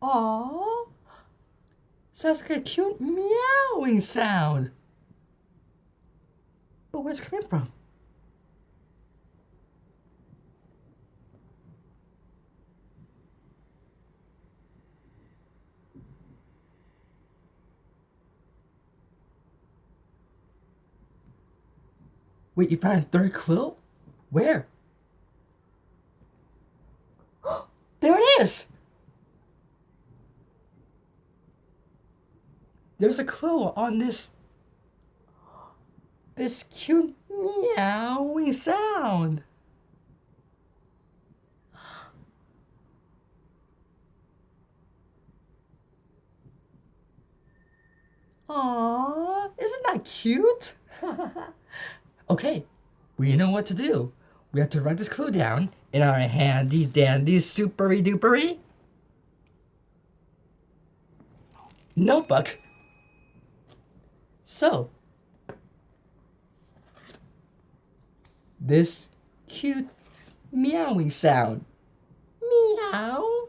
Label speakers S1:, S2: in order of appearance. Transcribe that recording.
S1: Aww. Sounds like a cute meowing sound. But where's it coming from? Wait, you found a third clue? Where? There it is! There's a clue on this cute meowing sound. Aww, isn't that cute? Okay, we know what to do. We have to write this clue down in our handy dandy supery dupery notebook. So, this cute meowing sound. Meow.